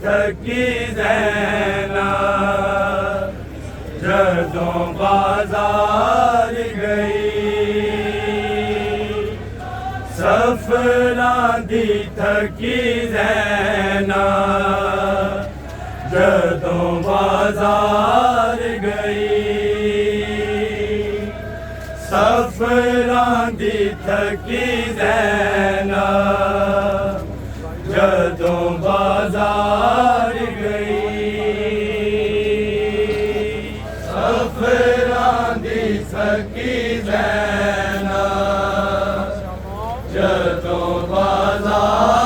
थकी ज़ैना जदों बाजार गई, सफरां दी थकी ज़ैना जदों बाजार गई, सफरां दी थकी ज़ैना जदों बाजार गई, सफरां दी थकी ज़ैना जदों बाजार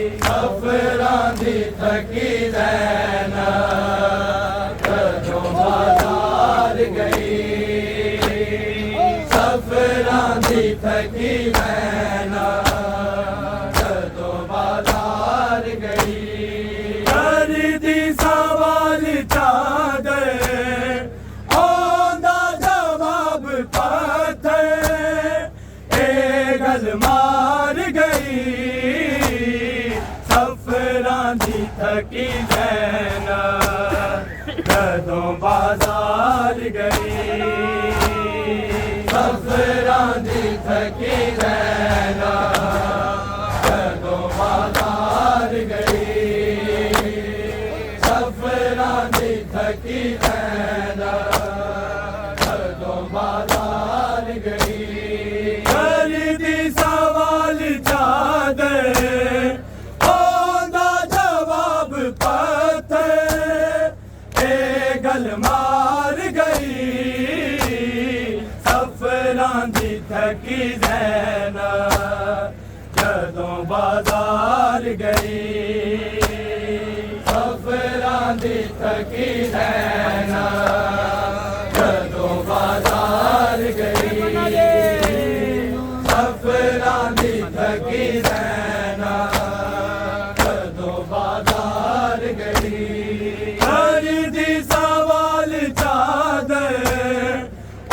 सफरां दी थकी ज़ैनब कदों बाज़ार गई सफरां दी थकी ज़ैनब कदों बाज़ार गई खरीदी सवाल चादर औंदा जवाब पत्थर ए गल मार गई सफरां दी थकी ज़ैनब कदों बाज़ार गई सफरां दी थकी ज़ैनब कदों बाज़ार गई सफरां दी थकी ज़ैनब कदों बाज़ार गई खरीदी सवाल चादर गल मार गई सफरां दी थकी ज़ैनब कदों बाज़ार गई सफरां दी थकी ज़ैनब कदों बाज़ार गई सफरां दी थकी ज़ैनब कदों बाज़ार गई खरीदी सवाल चादर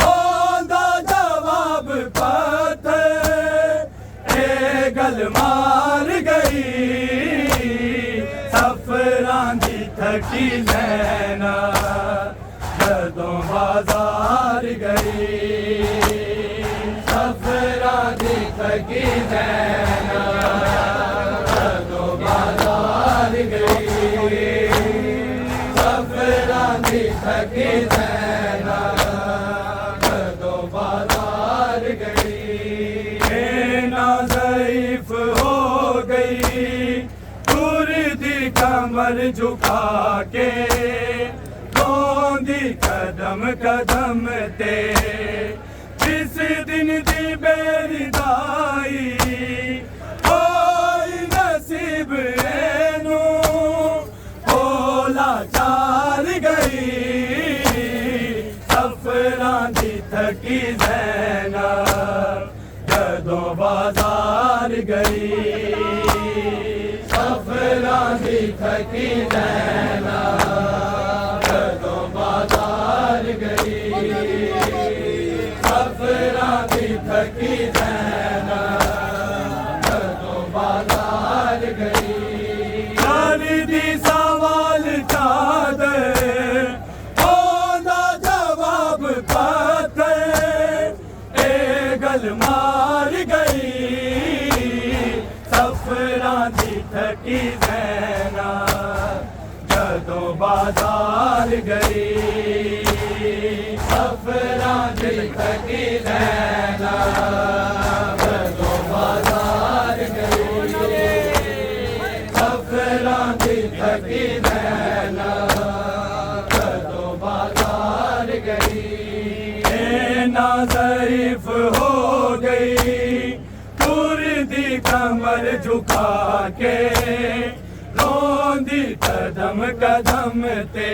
औंदा जवाब पत्थर ए गल मार गई सफरां दी थकी ज़ैनब कदों बाज़ार गई सफरां दी थकी ज़ैनब कदों बाज़ार गई सफरां दी थकी ज़ैनब कदों बाज़ार गई ना ज़ईफ़ हो गई तुरदी कमर झुका के रोंदी कदम कदम ते जिस दिन दी बेरिदाई होई नसीब एनू भोला चार गई सफरां दी थकी ज़ैनब कदों बाज़ार गई सफरां दी थकी ज़ैनब कदों बाज़ार गई सफरां दी थकी ज़ैनब कदों बाज़ार गई खरीदी सवाल चादर औंदा जवाब पत्थर ए गल मार गई सफरां दी थकी ज़ैनब कदों बाज़ार गई सफरां दी थकी ज़ैनब कदों बाज़ार गई सफरां दी थकी ज़ैनब कदों बाज़ार गई ना ज़ईफ़ हो गई तुरदी कमर झुका के रोंदी कदम कदम ते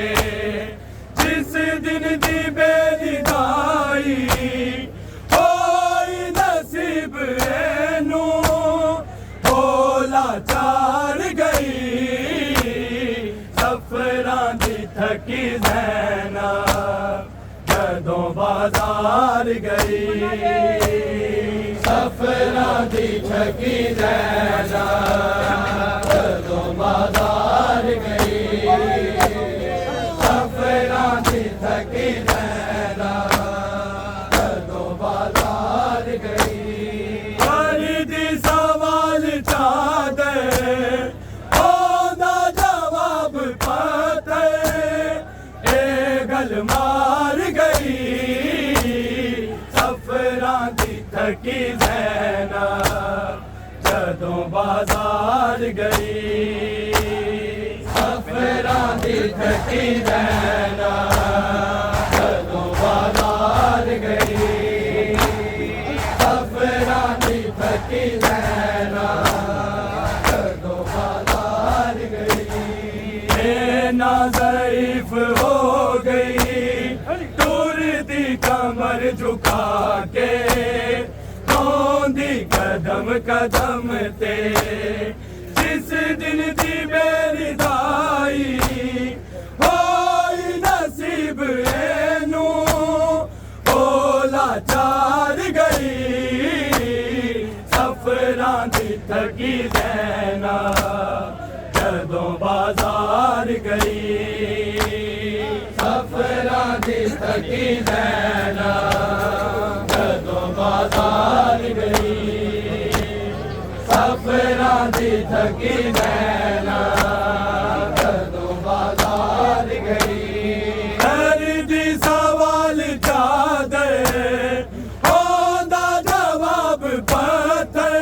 जिस दिन दी बेरिदाई होई नसीब एनू भोला चार गई सफरां दी थकी ज़ैनब कदों बाज़ार गई सफरां दी थकी ज़ैनब कदों बाज़ार गई सफरां दी थकी ज़ैनब कदों बाज़ार गई खरीदी सवाल चादर औंदा जवाब पत्थर ए गल मार गई सफरां दी थकी ज़ैनब कदों बाज़ार गई सफरां दी थकी ज़ैनब कदों बाज़ार गई सफरां दी थकी ज़ैनब कदों बाज़ार कदम कदम ते जिस दिन दी मेरी दाई होई नसीब एनू ओला चार गई सफरां दी थकी ज़ैना जदों बाजार गई सफरां दी थकी ज़ैना जदों बाजार गई सफरां दी थकी ज़ैना जदों बाजार गई हर दी सवाल चादर होंदा जवाब पत्थर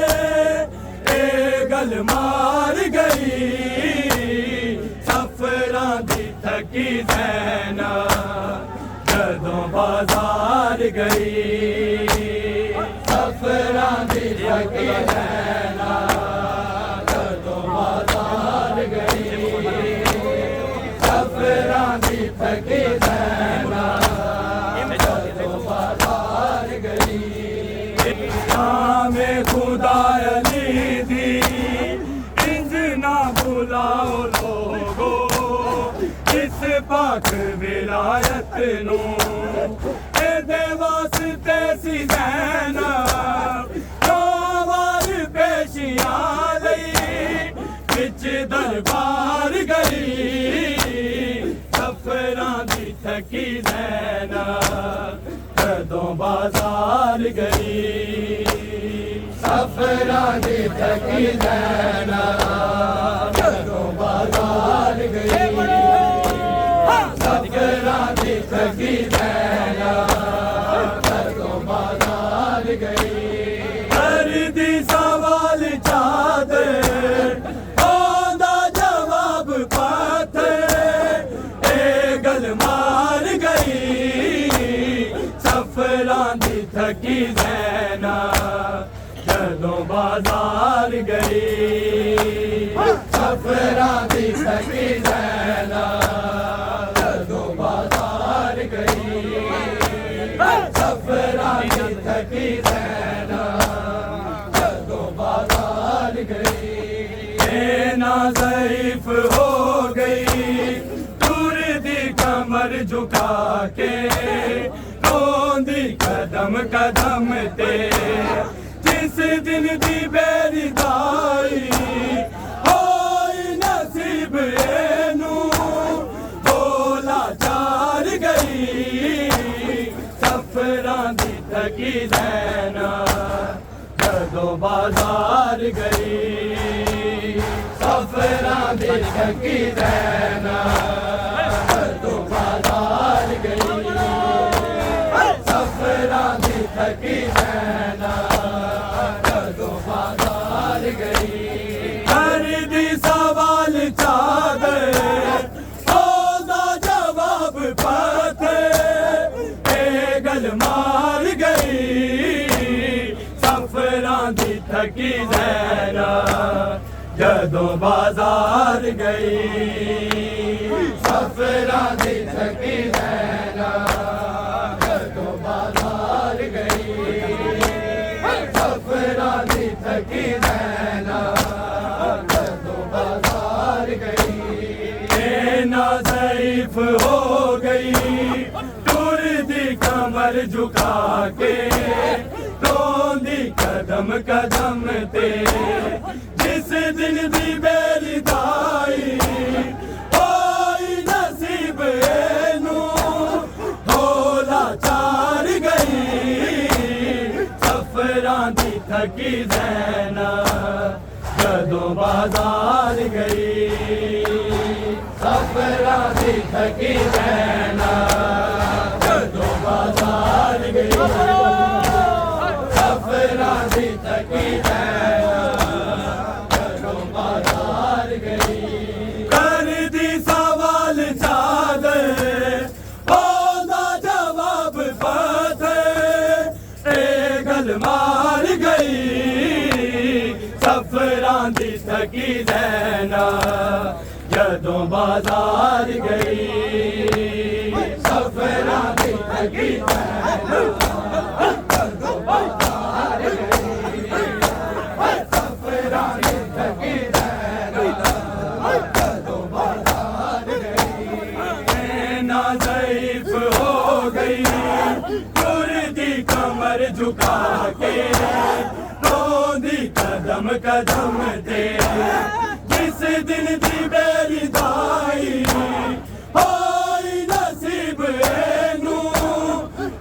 ए गल मार गई सफरां दी थकी ज़ैना जदों बाजार गई सफरां दी थकी ज़ैना जदों बाजार गई सफरां दी थकी ज़ैना जदों बाजार गई नामे खुदा अली दी इंज ना बुलाओ लोगो इस पाक विलायत नू एदे वास्ते सी ज़ैना नौवार पेशियां लई विच दरबार गई सफरां दी थकी ज़ैना जदों बाजार गई सफरां दी थकी ज़ैना जदों बाजार गई सफरां दी थकी ज़ैना जदों बाजार गई हर दी सवाल चादर होंदा जवाब पत्थर ए गल मार गई सफरां दी थकी ज़ैना जदों बाजार गई सफरां दी थकी ज़ैना जदों बाजार गई सफरां दी थकी ज़ैना जदों बाजार गई ना ज़ईफ़ हो गई दूर दी कमर झुका के रोंदी कदम कदम ते जिस दिन दी मेरी दाई होई नसीब एनू बोला चार गई सफरां दी थकी ज़ैना जदों बाजार गई सफरां दी थकी ज़ैना जदों बाजार गई सफरां दी थकी ज़ैना जदों बाजार गई हर दी सवाल चादर होंदा जवाब पत्थर ए गल मार गई सफरां दी थकी ज़ैना जदों बाजार गई सफरां दी थकी ज़ैना जदों बाजार गई सफरां दी थकी ज़ैना जदों बाजार गई ना ज़ईफ़ हो गई दूर दी कमर झुका के रोंदी कदम कदम ते जिस दिन दी मेरी दाई होई नसीब एनू होला चार गई सफरां दी थकी ज़ैना जदों बाजार गई सफरां दी थकी ज़ैना जदों बाजार गई सफरां दी थकी ज़ैना जदों बाजार गई कर दी सवाल चादर होंदा जवाब पत्थर ए गल मार गई सफरां दी थकी ज़ैना जदों बाजार गई सफरां दी थकी ज़ैना जदों बाजार गई रोंदी कदम कदम ते जिस दिन दी बेरी दाई होई नसीब नू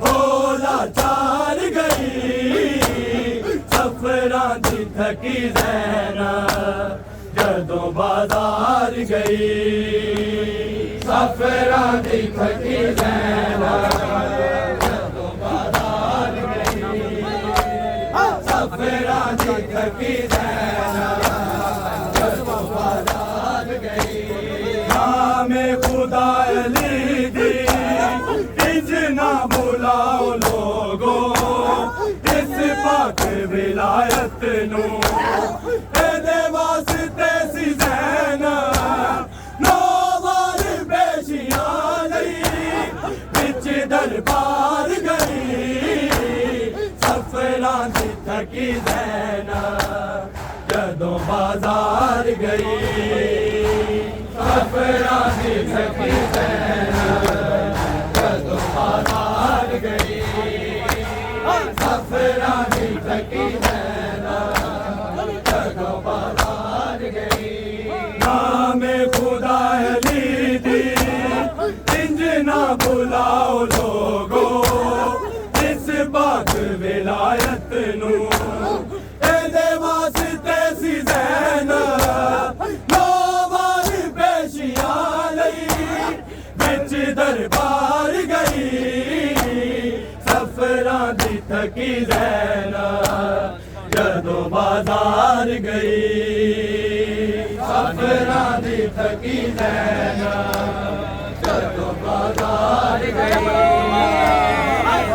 होला चार गई सफरां दी थकी ज़ैना जदों बाजार गई सफरां दी थकी ज़ैना जदों बाजार गई सफरां दी थकी ज़ैना जदों बाजार गई नामे खुदा अली दी इजना बुलाओ लोगो इस पाक विलायत नू एदे वास्ते सी ज़ैना नो वार पेशियां लई विच दरबार गई सफरां दी थकी ज़ैना जदों बाजार गई सफरां दी थकी ज़ैना जदों बाजार गई सफरां दी थकी ज़ैना जदों बाजार गई नामे खुदा अली दी इंज ना बुलाओ लोगो इस पाक विलायत नू एदे वास्ते सी ज़ैना नो वार पेशियां लई विच दरबार गई सफरां दी थकी ज़ैना जदों बाजार गई सफरां दी थकी ज़ैना जदों बाजार गई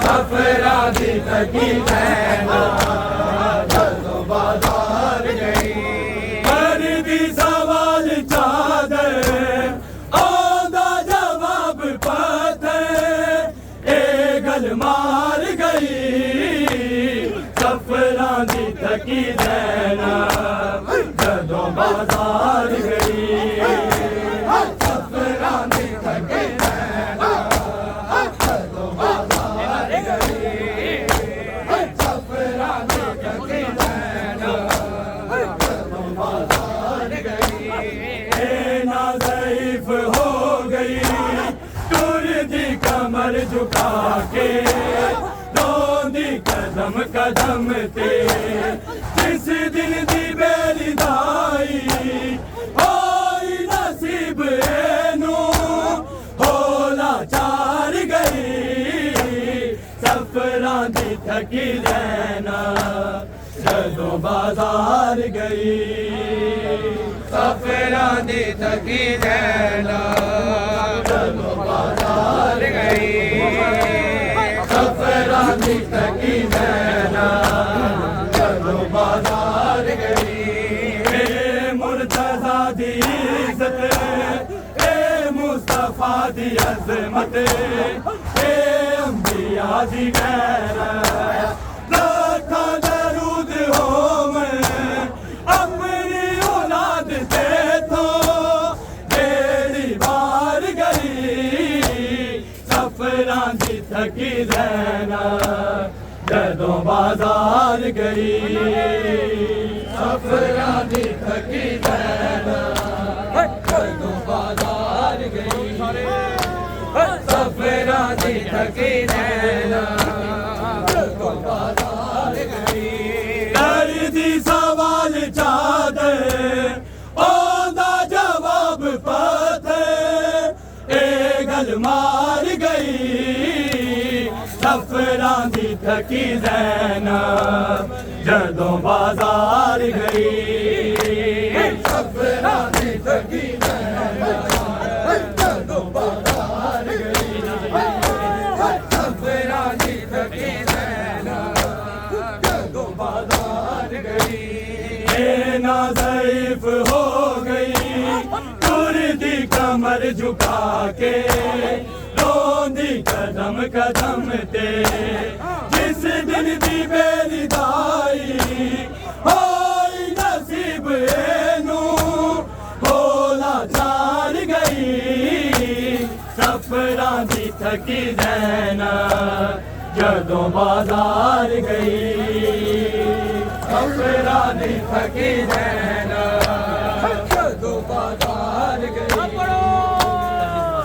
सफरां दी थकी ज़ैना जदों बाजार गई कर दी सवाल चादर आंदा जवाब पत्थर ए गल मार गई सफरां दी थकी ज़ैना जदों बाजार गई सफरां दी थकी ज़ैना जदों बाजार गई सफरां दी थकी ज़ैना जदों बाजार गई ए ना ज़ईफ़ हो गई टुर दी कमर झुका के रोंदी कदम कदम ते जिस दिन दी बेरी दाई होई नसीब नू होला चार गई सफरां दी थकी ज़ैना जदों बाजार गई सफरां दी थकी ज़ैना जदों बाजार गई सफरां दी थकी ज़ैना जदों बाजार गई ए मुर्तज़ा दी इज़्ज़त ए मुस्तफ़ा दी अज़मत ए अंबिया दी गैरत लाखां दरूद होवे अपनी औलाद ते तो जेड़ी बार गई सफरां दी थकी ज़ैना जदों बाजार गई सफरां दी थकी ज़ैना जदों बाजार गई सफरां दी थकी ज़ैना जदों बाजार गई कर दी सवाल चादर ओंदा जवाब पत्थर ए गल मार गई सफरां दी थकी ज़ैना जदों बाजार गई सफरां दी थकी ज़ैना जदों बाजार गई सफरां दी थकी ज़ैना जदों बाजार गई ए ना ज़ईफ़ हो गई टुर दी कमर झुका के रोंदी कदम कदम ते जिस दिन दी बेरी दाई होई नसीब नू होला चार गई सफरां दी थकी ज़ैना जदों बाजार गई सफरा दी थकी नैना जदों बाजार गई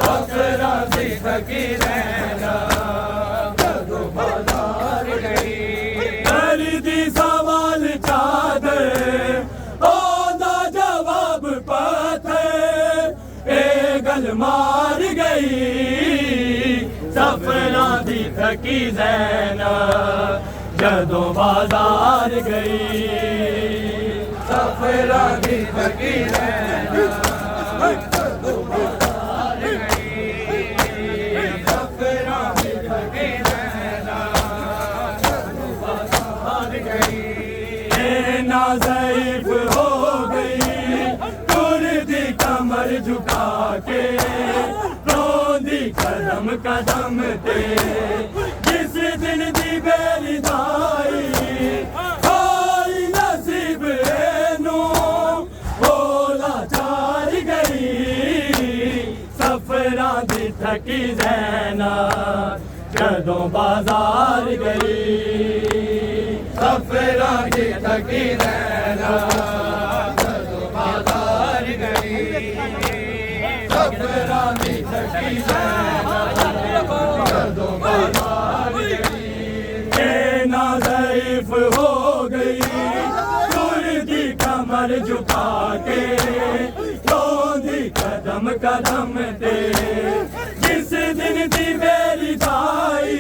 सफरा दी थकी नैना जदों बाजार गई कर दी सवाल चादर ओदा जवाब पत्थर ए गल मार गई सफरा दी थकी नैना जदों बाजार गई सफरा दी थकी नैना जदों बाजार गई सफरा दी थकी नैना जदों बाजार गई ना ज़ईफ़ हो गई तुर दी कमर झुका के रोंदी कदम कदम ते जिस दिन दी बेली दाई होई नसीब नू भोला चार गई सफरा दी थकी ज़ैना जदों बाजार गई सफरा दी थकी ज़ैना जदों बाजार गई सफरा दी थकी ज़ैना जदों बाजार गई ना ज़ईफ़ हो गई तुर दी कमर झुका के रोंदी कदम कदम ते जिस दिन दी मेरी दाई